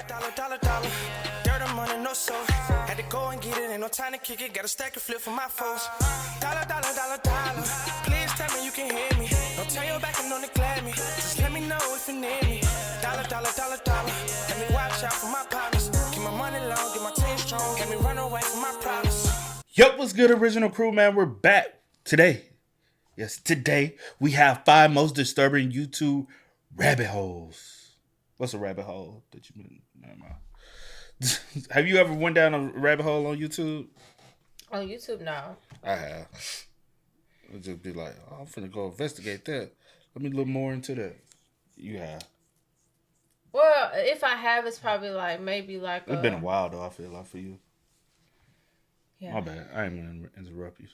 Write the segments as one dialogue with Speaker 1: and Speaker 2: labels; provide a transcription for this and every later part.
Speaker 1: Dollar. Dirt on money, no soul. Had to go and get it, ain't no time to kick it. Got a stack and flip for my foes. Dollar. Please tell me you can hear me. Don't turn your back and don't neglect me. Just let me know if you need me. Dollar. Let me watch out for my partners. Keep my money long, get my team strong. Let me run away from my problems.
Speaker 2: Yup, what's good, original crew, man? We're back today. Yes, today we have 5 most disturbing YouTube rabbit holes. What's a rabbit hole that you been? Never mind. Have you ever went down a rabbit hole on YouTube?
Speaker 3: On YouTube, no.
Speaker 2: I have. I'll just be like, oh, I'm finna go investigate that. Let me look more into that. You have.
Speaker 3: Well, if I have, it's probably like maybe like.
Speaker 2: It's been a while though. I feel like for you.
Speaker 3: Yeah.
Speaker 2: My bad. I ain't gonna interrupt you.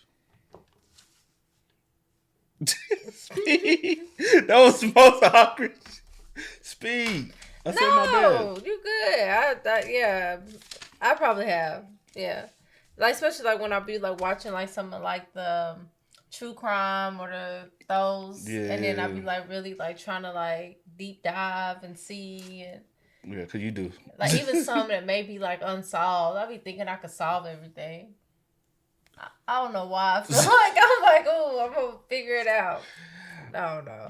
Speaker 2: Speed. That was the most awkward. Speed. I said my bad.
Speaker 3: You good. I probably have. Yeah. Like, especially like when I be like watching like something like the true crime or those.
Speaker 2: Yeah.
Speaker 3: And then I be like really like trying to like deep dive and see. And,
Speaker 2: yeah, cause you do.
Speaker 3: like even some that may be like unsolved. I be thinking I could solve everything. I don't know why. I feel like I'm like, oh, I'm gonna figure it out. I don't know.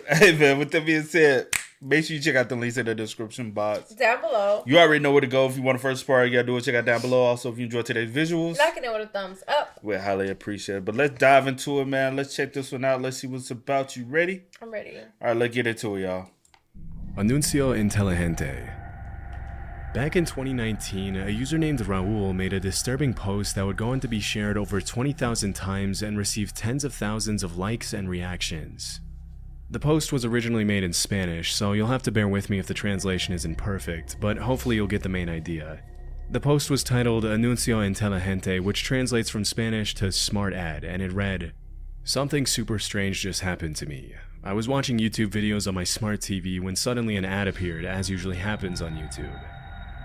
Speaker 2: Hey man, with that being said, make sure you check out the links in the description box.
Speaker 3: Down below.
Speaker 2: You already know where to go. If you want the first part, you gotta do it. Check out down below. Also, if you enjoyed today's visuals,
Speaker 3: Knocking it with a thumbs up.
Speaker 2: we highly appreciate it. But let's dive into it, man. Let's check this one out. Let's see what's about. You ready?
Speaker 3: I'm ready.
Speaker 2: All right, let's get into it, y'all.
Speaker 4: Anuncio Inteligente. Back in 2019, a user named Raul made a disturbing post that would go on to be shared over 20,000 times and receive tens of thousands of likes and reactions. The post was originally made in Spanish, so you'll have to bear with me if the translation isn't perfect, but hopefully you'll get the main idea. The post was titled Anuncio Inteligente, which translates from Spanish to smart ad, and it read, "Something super strange just happened to me. I was watching YouTube videos on my smart TV when suddenly an ad appeared, as usually happens on YouTube.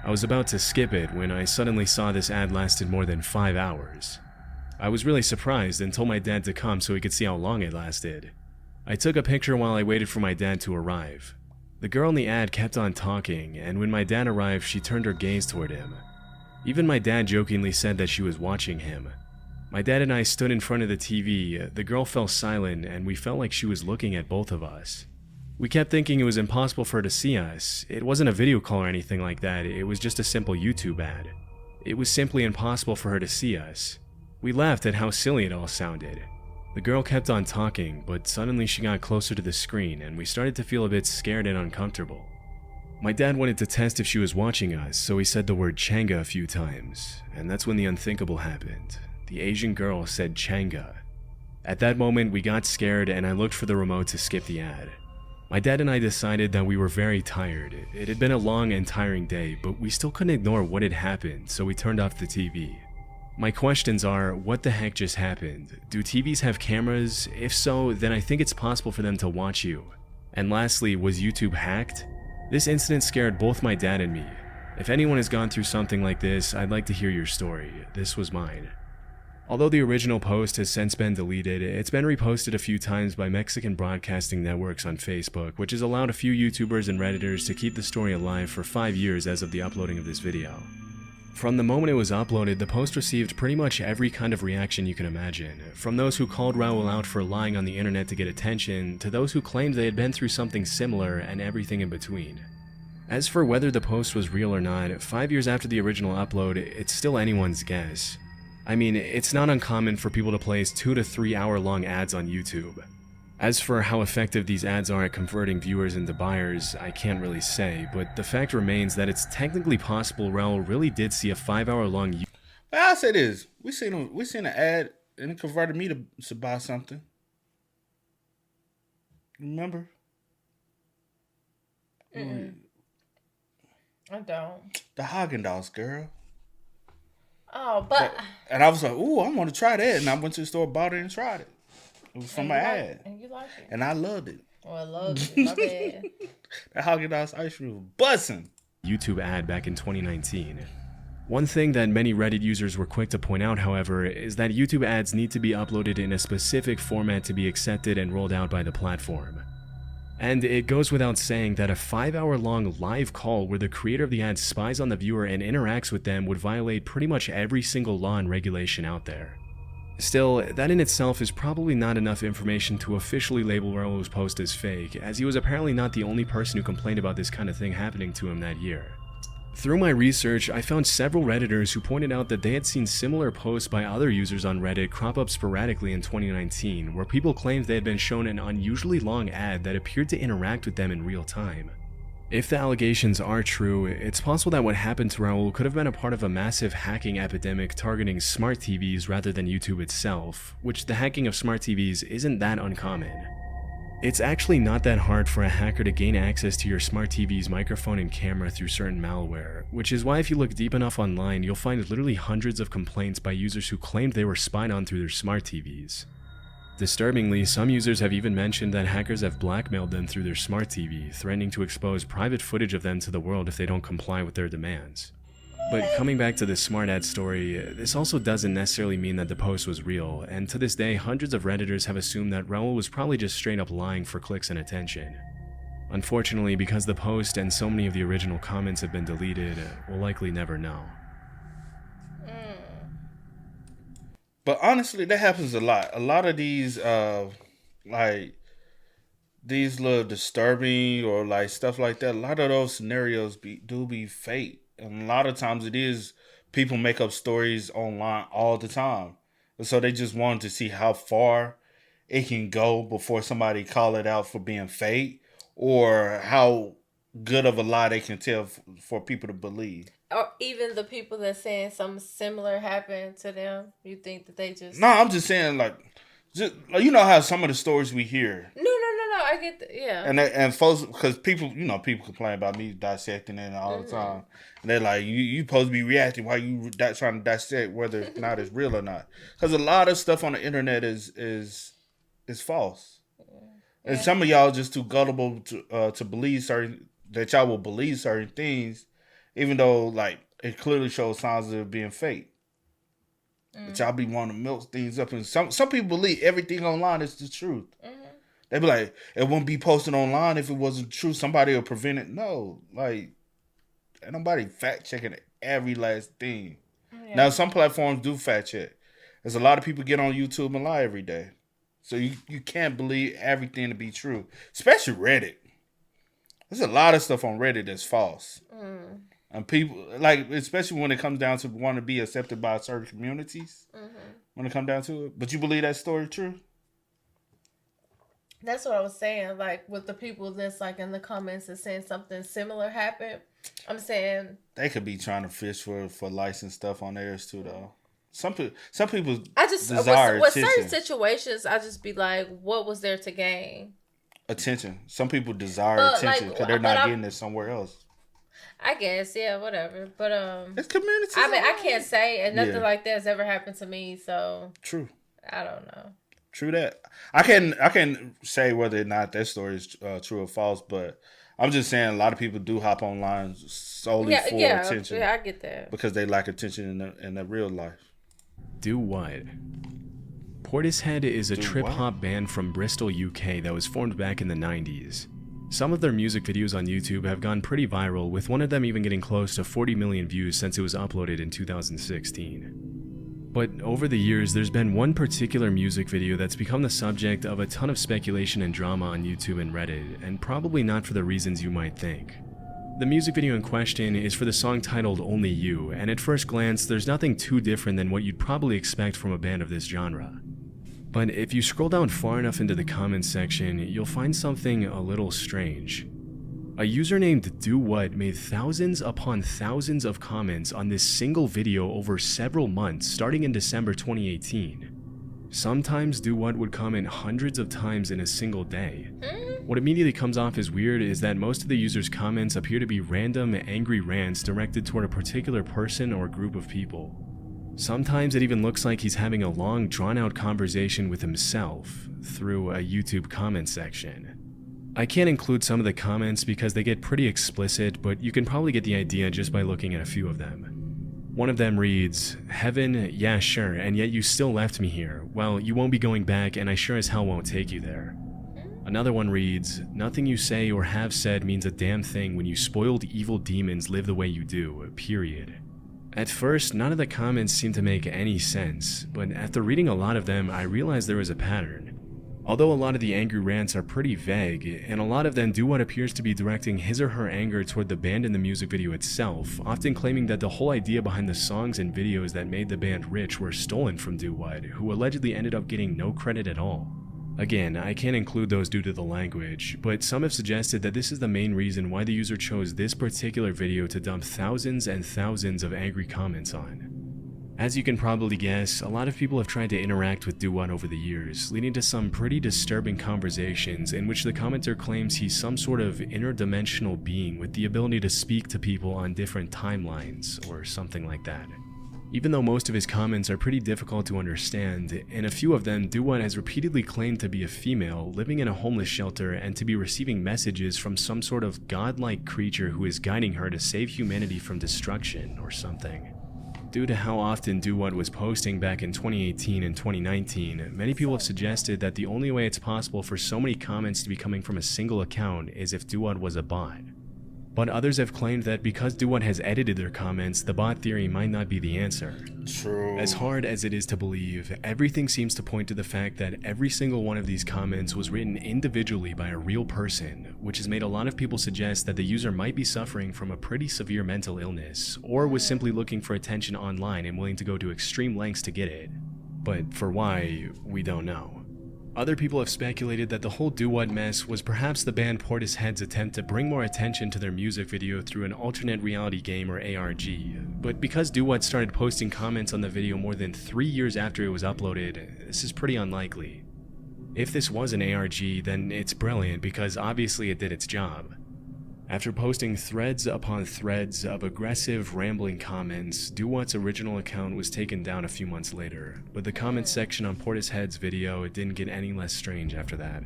Speaker 4: I was about to skip it when I suddenly saw this ad lasted more than 5 hours. I was really surprised and told my dad to come so he could see how long it lasted. I took a picture while I waited for my dad to arrive. The girl in the ad kept on talking, and when my dad arrived, she turned her gaze toward him. Even my dad jokingly said that she was watching him. My dad and I stood in front of the TV, the girl fell silent, and we felt like she was looking at both of us. We kept thinking it was impossible for her to see us. It wasn't a video call or anything like that, it was just a simple YouTube ad. It was simply impossible for her to see us. We laughed at how silly it all sounded. The girl kept on talking, but suddenly she got closer to the screen and we started to feel a bit scared and uncomfortable. My dad wanted to test if she was watching us, so he said the word Changa a few times, and that's when the unthinkable happened. The Asian girl said Changa. At that moment, we got scared and I looked for the remote to skip the ad. My dad and I decided that we were very tired. It had been a long and tiring day, but we still couldn't ignore what had happened, so we turned off the TV. My questions are, what the heck just happened? Do TVs have cameras? If so, then I think it's possible for them to watch you. And lastly, was YouTube hacked? This incident scared both my dad and me. If anyone has gone through something like this, I'd like to hear your story. This was mine. Although the original post has since been deleted, it's been reposted a few times by Mexican broadcasting networks on Facebook, which has allowed a few YouTubers and Redditors to keep the story alive for 5 years as of the uploading of this video. From the moment it was uploaded, the post received pretty much every kind of reaction you can imagine, from those who called Raul out for lying on the internet to get attention, to those who claimed they had been through something similar, and everything in between. As for whether the post was real or not, 5 years after the original upload, it's still anyone's guess. I mean, it's not uncommon for people to place 2 to 3 hour long ads on YouTube. As for how effective these ads are at converting viewers into buyers, I can't really say, but the fact remains that it's technically possible Raul really did see a 5 hour long
Speaker 2: I'll say this. We seen an ad and it converted me to buy something. Remember?
Speaker 3: I don't.
Speaker 2: The Haagen-Dazs girl.
Speaker 3: Oh, but
Speaker 2: and I was like, ooh, I want to try that. And I went to the store, bought it, and tried it. It was from my ad.
Speaker 3: And you liked it.
Speaker 2: And I loved it.
Speaker 3: Oh, I loved it. My bad.
Speaker 2: That Haagen-Dazs ice cream was bussing.
Speaker 4: YouTube ad back in 2019. One thing that many Reddit users were quick to point out, however, is that YouTube ads need to be uploaded in a specific format to be accepted and rolled out by the platform. And it goes without saying that a 5-hour-long live call where the creator of the ad spies on the viewer and interacts with them would violate pretty much every single law and regulation out there. Still, that in itself is probably not enough information to officially label Raul's post as fake, as he was apparently not the only person who complained about this kind of thing happening to him that year. Through my research, I found several Redditors who pointed out that they had seen similar posts by other users on Reddit crop up sporadically in 2019, where people claimed they had been shown an unusually long ad that appeared to interact with them in real time. If the allegations are true, it's possible that what happened to Raul could have been a part of a massive hacking epidemic targeting smart TVs rather than YouTube itself, which the hacking of smart TVs isn't that uncommon. It's actually not that hard for a hacker to gain access to your smart TV's microphone and camera through certain malware, which is why if you look deep enough online, you'll find literally hundreds of complaints by users who claimed they were spied on through their smart TVs. Disturbingly, some users have even mentioned that hackers have blackmailed them through their smart TV, threatening to expose private footage of them to the world if they don't comply with their demands. But coming back to this smart ad story, this also doesn't necessarily mean that the post was real, and to this day, hundreds of Redditors have assumed that Raul was probably just straight up lying for clicks and attention. Unfortunately, because the post and so many of the original comments have been deleted, we'll likely never know.
Speaker 2: But honestly, that happens a lot. A lot of these, these little disturbing or like stuff like that. A lot of those scenarios do be fake, and a lot of times it is people make up stories online all the time, and so they just wanted to see how far it can go before somebody call it out for being fake, or how good of a lie they can tell for people to believe.
Speaker 3: Or even the people that saying something similar happened to them, you think that they just...
Speaker 2: No, I'm just saying, just you know how some of the stories we hear.
Speaker 3: No, I get yeah.
Speaker 2: And folks, because people complain about me dissecting it all the time. And they're like, you supposed to be reacting while you trying to dissect whether or not it's real or not. Because a lot of stuff on the internet is false. And some of y'all just too gullible to believe that y'all will believe certain things, even though like it clearly shows signs of it being fake. But y'all be wanting to milk things up, and some people believe everything online is the truth. They be like, it wouldn't be posted online if it wasn't true. Somebody will prevent it. No, like ain't nobody fact checking every last thing. Yeah. Now some platforms do fact check. There's a lot of people get on YouTube and lie every day, so you can't believe everything to be true, especially Reddit. There's a lot of stuff on Reddit that's false. And people, like, especially when it comes down to want to be accepted by certain communities, when it comes down to it. But you believe that story true?
Speaker 3: That's what I was saying. Like, with the people that's, like, in the comments and saying something similar happened, I'm saying...
Speaker 2: They could be trying to fish for licensed stuff on theirs, too, though. Some people
Speaker 3: desire with certain situations, I just be like, what was there to gain?
Speaker 2: Attention. Some people desire attention because they're not getting it somewhere else.
Speaker 3: I guess, yeah, whatever. But
Speaker 2: it's community.
Speaker 3: I mean, I can't say, and nothing like that has ever happened to me. So
Speaker 2: true.
Speaker 3: I don't know.
Speaker 2: True that. I can say whether or not that story is true or false, but I'm just saying a lot of people do hop online solely for attention.
Speaker 3: Yeah, I get that
Speaker 2: because they lack attention in their real life.
Speaker 4: Do what? Portishead is a trip-hop band from Bristol, UK that was formed back in the 90s. Some of their music videos on YouTube have gone pretty viral, with one of them even getting close to 40 million views since it was uploaded in 2016. But over the years, there's been one particular music video that's become the subject of a ton of speculation and drama on YouTube and Reddit, and probably not for the reasons you might think. The music video in question is for the song titled Only You, and at first glance, there's nothing too different than what you'd probably expect from a band of this genre. But if you scroll down far enough into the comments section, you'll find something a little strange. A user named DoWhat made thousands upon thousands of comments on this single video over several months starting in December 2018. Sometimes DoWhat would comment hundreds of times in a single day. What immediately comes off as weird is that most of the user's comments appear to be random, angry rants directed toward a particular person or group of people. Sometimes it even looks like he's having a long, drawn-out conversation with himself through a YouTube comment section. I can't include some of the comments because they get pretty explicit, but you can probably get the idea just by looking at a few of them. One of them reads, "Heaven, yeah sure, and yet you still left me here. Well, you won't be going back and I sure as hell won't take you there." Another one reads, "Nothing you say or have said means a damn thing when you spoiled evil demons live the way you do, period." At first, none of the comments seemed to make any sense, but after reading a lot of them, I realized there was a pattern. Although a lot of the angry rants are pretty vague, and a lot of them do what appears to be directing his or her anger toward the band and the music video itself, often claiming that the whole idea behind the songs and videos that made the band rich were stolen from Do What, who allegedly ended up getting no credit at all. Again, I can't include those due to the language, but some have suggested that this is the main reason why the user chose this particular video to dump thousands and thousands of angry comments on. As you can probably guess, a lot of people have tried to interact with Do What over the years, leading to some pretty disturbing conversations in which the commenter claims he's some sort of interdimensional being with the ability to speak to people on different timelines, or something like that. Even though most of his comments are pretty difficult to understand, in a few of them, Do What has repeatedly claimed to be a female living in a homeless shelter and to be receiving messages from some sort of godlike creature who is guiding her to save humanity from destruction or something. Due to how often Do What was posting back in 2018 and 2019, many people have suggested that the only way it's possible for so many comments to be coming from a single account is if Do What was a bot. But others have claimed that because Do What has edited their comments, the bot theory might not be the answer.
Speaker 2: True.
Speaker 4: As hard as it is to believe, everything seems to point to the fact that every single one of these comments was written individually by a real person, which has made a lot of people suggest that the user might be suffering from a pretty severe mental illness, or was simply looking for attention online and willing to go to extreme lengths to get it. But for why, we don't know. Other people have speculated that the whole Do What mess was perhaps the band Portishead's attempt to bring more attention to their music video through an alternate reality game or ARG, but because Do What started posting comments on the video more than 3 years after it was uploaded, this is pretty unlikely. If this was an ARG, then it's brilliant because obviously it did its job. After posting threads upon threads of aggressive, rambling comments, Do What's original account was taken down a few months later, but the comments section on Portishead's video didn't get any less strange after that.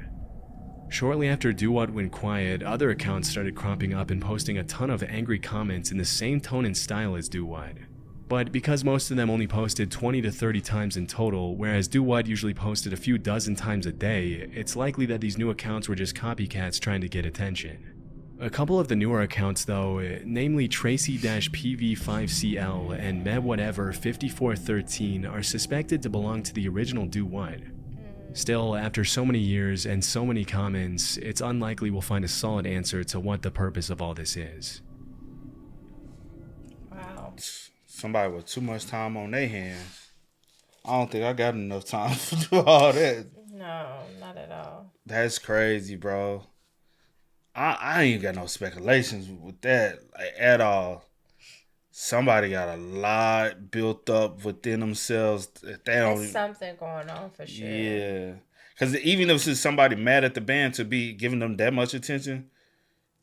Speaker 4: Shortly after Do What went quiet, other accounts started cropping up and posting a ton of angry comments in the same tone and style as Do What. But because most of them only posted 20 to 30 times in total, whereas Do What usually posted a few dozen times a day, it's likely that these new accounts were just copycats trying to get attention. A couple of the newer accounts though, namely Tracy-PV5CL and MedWhatever5413 are suspected to belong to the original Do What. Still, after so many years and so many comments, it's unlikely we'll find a solid answer to what the purpose of all this is.
Speaker 3: Wow.
Speaker 2: Somebody with too much time on their hands. I don't think I got enough time to do all that.
Speaker 3: No, not at all.
Speaker 2: That's crazy, bro. I ain't got no speculations with that at all. Somebody got a lot built up within themselves. That they don't.
Speaker 3: There's something going on for sure.
Speaker 2: Yeah. Because even if it's somebody mad at the band to be giving them that much attention,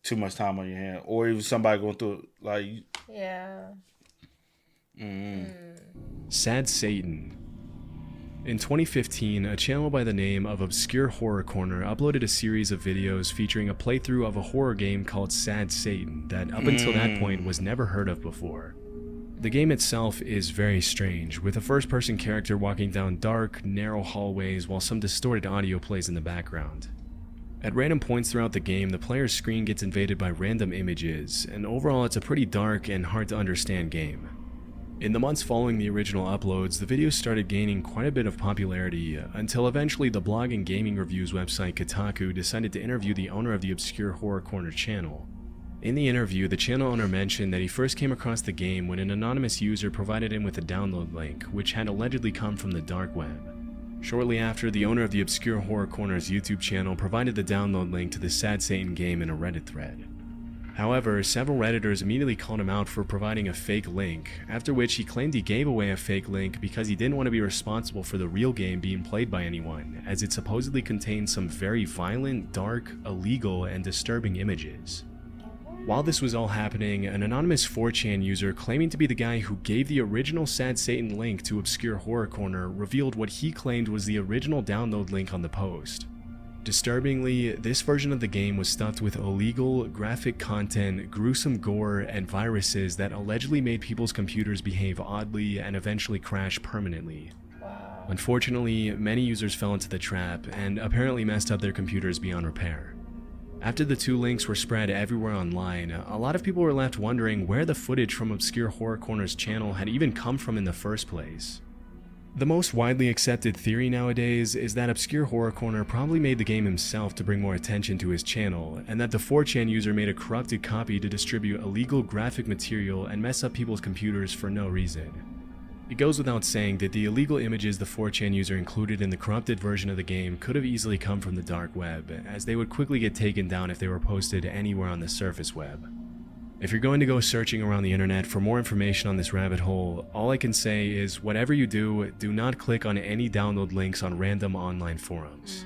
Speaker 2: too much time on your hand. Or even somebody going through, like...
Speaker 3: Yeah.
Speaker 4: Sad Satan. In 2015, a channel by the name of Obscure Horror Corner uploaded a series of videos featuring a playthrough of a horror game called Sad Satan that up until that point was never heard of before. The game itself is very strange, with a first-person character walking down dark, narrow hallways while some distorted audio plays in the background. At random points throughout the game, the player's screen gets invaded by random images, and overall it's a pretty dark and hard to understand game. In the months following the original uploads, the videos started gaining quite a bit of popularity, until eventually the blog and gaming reviews website Kotaku decided to interview the owner of the Obscure Horror Corner channel. In the interview, the channel owner mentioned that he first came across the game when an anonymous user provided him with a download link, which had allegedly come from the dark web. Shortly after, the owner of the Obscure Horror Corner's YouTube channel provided the download link to the Sad Satan game in a Reddit thread. However, several Redditors immediately called him out for providing a fake link, after which he claimed he gave away a fake link because he didn't want to be responsible for the real game being played by anyone, as it supposedly contained some very violent, dark, illegal, and disturbing images. While this was all happening, an anonymous 4chan user claiming to be the guy who gave the original Sad Satan link to Obscure Horror Corner revealed what he claimed was the original download link on the post. Disturbingly, this version of the game was stuffed with illegal, graphic content, gruesome gore, and viruses that allegedly made people's computers behave oddly and eventually crash permanently.
Speaker 3: Wow.
Speaker 4: Unfortunately, many users fell into the trap and apparently messed up their computers beyond repair. After the 2 links were spread everywhere online, a lot of people were left wondering where the footage from Obscure Horror Corner's channel had even come from in the first place. The most widely accepted theory nowadays is that Obscure Horror Corner probably made the game himself to bring more attention to his channel, and that the 4chan user made a corrupted copy to distribute illegal graphic material and mess up people's computers for no reason. It goes without saying that the illegal images the 4chan user included in the corrupted version of the game could have easily come from the dark web, as they would quickly get taken down if they were posted anywhere on the surface web. If you're going to go searching around the internet for more information on this rabbit hole, all I can say is whatever you do not click on any download links on random online forums.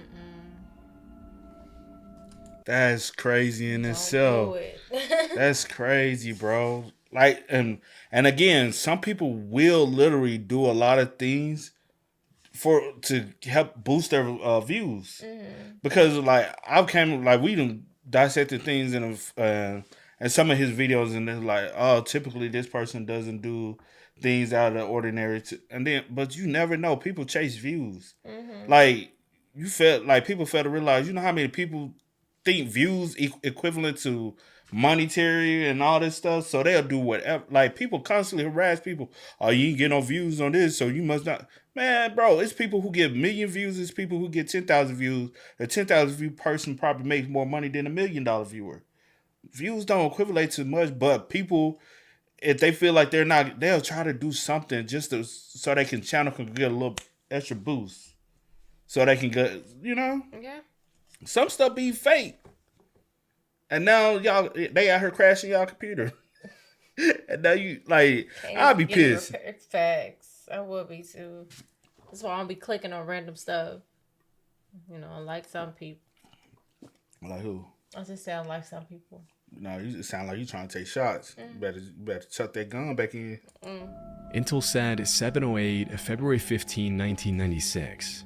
Speaker 2: That's crazy in
Speaker 3: Don't
Speaker 2: itself.
Speaker 3: do it.
Speaker 2: That's crazy, bro. Like, and again, some people will literally do a lot of things to help boost their views. Because like we done dissected things in some of his videos, and it's like, oh, typically this person doesn't do things out of the ordinary, but you never know. People chase views. Like people fail to realize, you know how many people think views equivalent to monetary and all this stuff, so they'll do whatever. Like, people constantly harass people. Oh, you ain't get no views on this, so you must not. Man, bro, it's people who get 1 million views. It's people who get 10,000 views. A 10,000 view person probably makes more money than $1 million viewer. Views don't equivalent to much, but people, if they feel like they're not, they'll try to do something just so they can get a little extra boost, so they can get,
Speaker 3: Yeah.
Speaker 2: some stuff be fake. And now they out here crashing y'all computer. And now you, like, I'll be pissed.
Speaker 3: Facts. I would be too. That's why I don't be clicking on random stuff. Unlike some people.
Speaker 2: Like who?
Speaker 3: I just say unlike some people.
Speaker 2: No, you sound like you trying to take shots. You better chuck that gun back in.
Speaker 4: Intelsat 708, February 15, 1996.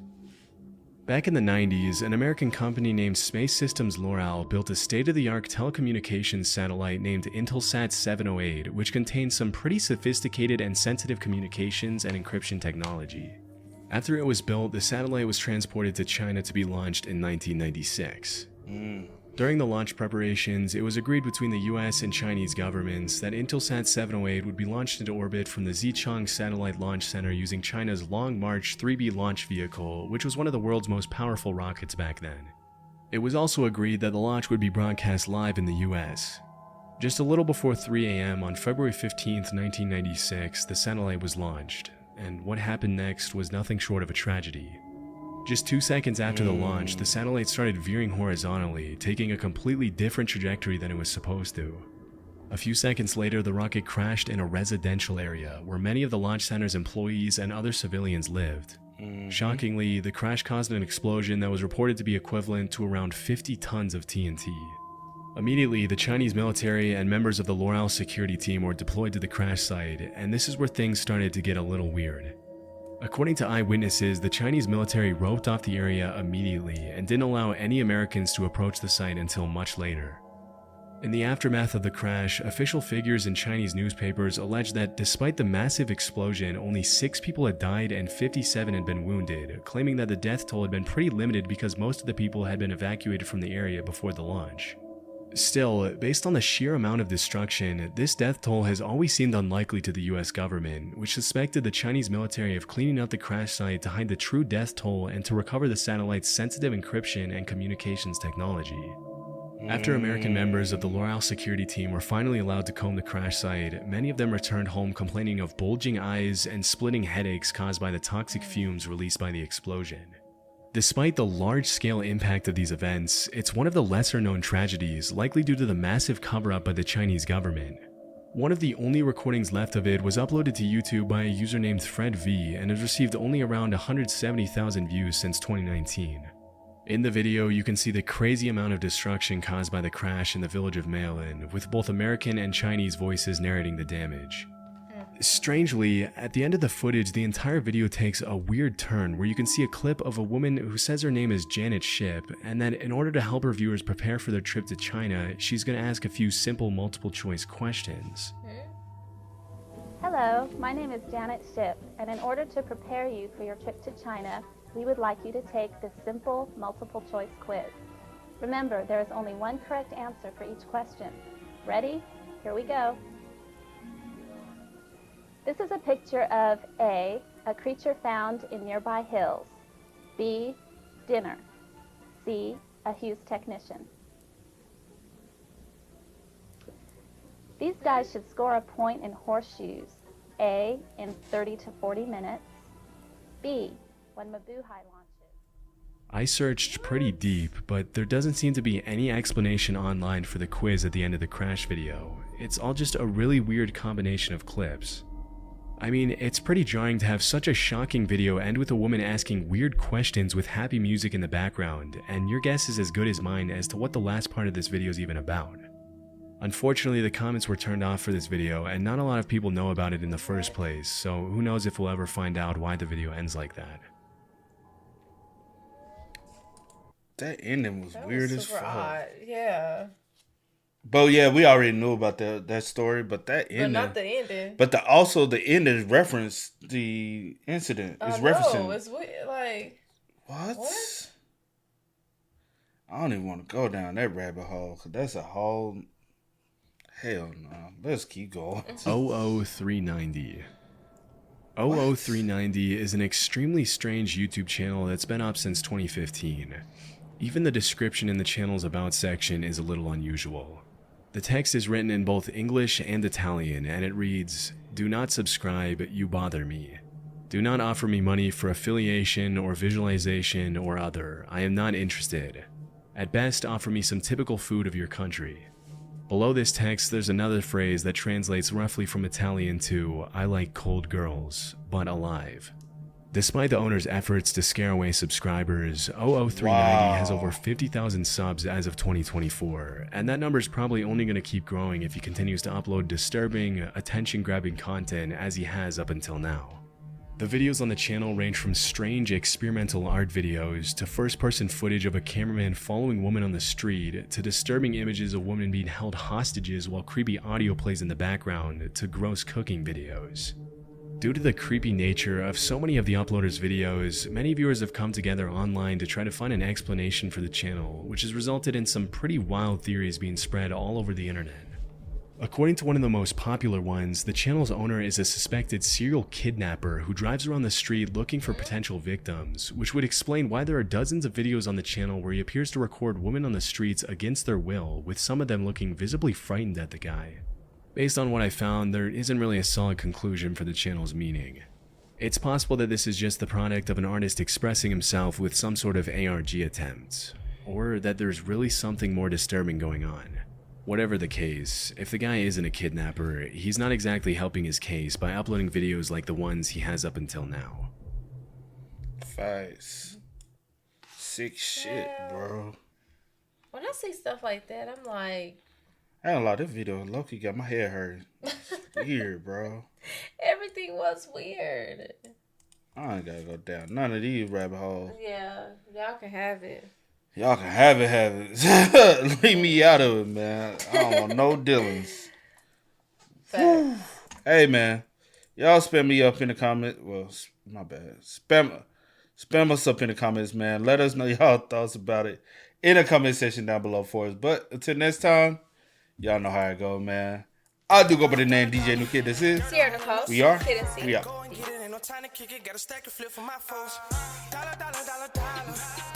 Speaker 4: Back in the 90s, an American company named Space Systems L'Oreal built a state-of-the-art telecommunications satellite named Intelsat 708, which contained some pretty sophisticated and sensitive communications and encryption technology. After it was built, the satellite was transported to China to be launched in 1996. During the launch preparations, it was agreed between the US and Chinese governments that Intelsat 708 would be launched into orbit from the Xichang Satellite Launch Center using China's Long March 3B launch vehicle, which was one of the world's most powerful rockets back then. It was also agreed that the launch would be broadcast live in the US. Just a little before 3 a.m. on February 15, 1996, the satellite was launched, and what happened next was nothing short of a tragedy. Just 2 seconds after the launch, the satellite started veering horizontally, taking a completely different trajectory than it was supposed to. A few seconds later, the rocket crashed in a residential area where many of the launch center's employees and other civilians lived. Shockingly, the crash caused an explosion that was reported to be equivalent to around 50 tons of TNT. Immediately, the Chinese military and members of the L'Oreal security team were deployed to the crash site, and this is where things started to get a little weird. According to eyewitnesses, the Chinese military roped off the area immediately and didn't allow any Americans to approach the site until much later. In the aftermath of the crash, official figures in Chinese newspapers alleged that despite the massive explosion, only 6 people had died and 57 had been wounded, claiming that the death toll had been pretty limited because most of the people had been evacuated from the area before the launch. Still, based on the sheer amount of destruction, this death toll has always seemed unlikely to the US government, which suspected the Chinese military of cleaning out the crash site to hide the true death toll and to recover the satellite's sensitive encryption and communications technology. After American members of the L'Oreal security team were finally allowed to comb the crash site, many of them returned home complaining of bulging eyes and splitting headaches caused by the toxic fumes released by the explosion. Despite the large-scale impact of these events, it's one of the lesser-known tragedies, likely due to the massive cover-up by the Chinese government. One of the only recordings left of it was uploaded to YouTube by a user named Fred V and has received only around 170,000 views since 2019. In the video, you can see the crazy amount of destruction caused by the crash in the village of Maolin, with both American and Chinese voices narrating the damage. Strangely, at the end of the footage, the entire video takes a weird turn where you can see a clip of a woman who says her name is Janet Ship, and that in order to help her viewers prepare for their trip to China, she's going to ask a few simple multiple choice questions.
Speaker 5: Hello, my name is Janet Ship, and in order to prepare you for your trip to China, we would like you to take this simple multiple choice quiz. Remember, there is only one correct answer for each question. Ready? Here we go. This is a picture of A, a creature found in nearby hills, B, dinner, C, a Hughes technician. These guys should score a point in horseshoes. A, in 30 to 40 minutes. B, when Mabuhay launches.
Speaker 4: I searched pretty deep, but there doesn't seem to be any explanation online for the quiz at the end of the crash video. It's all just a really weird combination of clips. I mean, it's pretty jarring to have such a shocking video end with a woman asking weird questions with happy music in the background, and your guess is as good as mine as to what the last part of this video is even about. Unfortunately, the comments were turned off for this video, and not a lot of people know about it in the first place, so who knows if we'll ever find out why the video ends like that.
Speaker 2: That ending was weird as fuck.
Speaker 3: Odd. Yeah.
Speaker 2: But yeah, we already knew about that story, but that ending.
Speaker 3: But not the ending.
Speaker 2: But also the ending referenced the incident. It's referencing.
Speaker 3: No, it's weird. Like
Speaker 2: what? I don't even want to go down that rabbit hole, because that's a whole. Hell no. Let's keep going.
Speaker 4: 00390. 00390 is an extremely strange YouTube channel that's been up since 2015. Even the description in the channel's About section is a little unusual. The text is written in both English and Italian, and it reads, "Do not subscribe, you bother me. Do not offer me money for affiliation or visualization or other. I am not interested. At best, offer me some typical food of your country." Below this text, there's another phrase that translates roughly from Italian to, "I like cold girls, but alive." Despite the owner's efforts to scare away subscribers, 00390 has over 50,000 subs as of 2024, and that number is probably only going to keep growing if he continues to upload disturbing, attention-grabbing content as he has up until now. The videos on the channel range from strange experimental art videos to first-person footage of a cameraman following a woman on the street to disturbing images of women being held hostages while creepy audio plays in the background to gross cooking videos. Due to the creepy nature of so many of the uploaders' videos, many viewers have come together online to try to find an explanation for the channel, which has resulted in some pretty wild theories being spread all over the internet. According to one of the most popular ones, the channel's owner is a suspected serial kidnapper who drives around the street looking for potential victims, which would explain why there are dozens of videos on the channel where he appears to record women on the streets against their will, with some of them looking visibly frightened at the guy. Based on what I found, there isn't really a solid conclusion for the channel's meaning. It's possible that this is just the product of an artist expressing himself with some sort of ARG attempt, or that there's really something more disturbing going on. Whatever the case, if the guy isn't a kidnapper, he's not exactly helping his case by uploading videos like the ones he has up until now.
Speaker 2: Facts. Sick shit, bro.
Speaker 3: When I see stuff like that, I'm like,
Speaker 2: I don't lie, this video low-key got my head hurt. Weird, bro.
Speaker 3: everything was weird.
Speaker 2: I ain't gotta go down none of these rabbit holes.
Speaker 3: Yeah, y'all can have it.
Speaker 2: Y'all can have it. Leave me out of it, man. I don't want no dealings. Hey, man. Y'all spam me up in the comments. Well, my bad. Spam us up in the comments, man. Let us know y'all thoughts about it in the comment section down below for us. But until next time, y'all know how it go, man. I do go by the name DJ New Kid. This is
Speaker 3: Sierra Nicole.
Speaker 2: We Are.
Speaker 3: Kid and C.
Speaker 2: We out.
Speaker 1: Go and get it, ain't no time to kick it. Got a stack and flip for my foes. Dollar, dollar, dollar, dollar.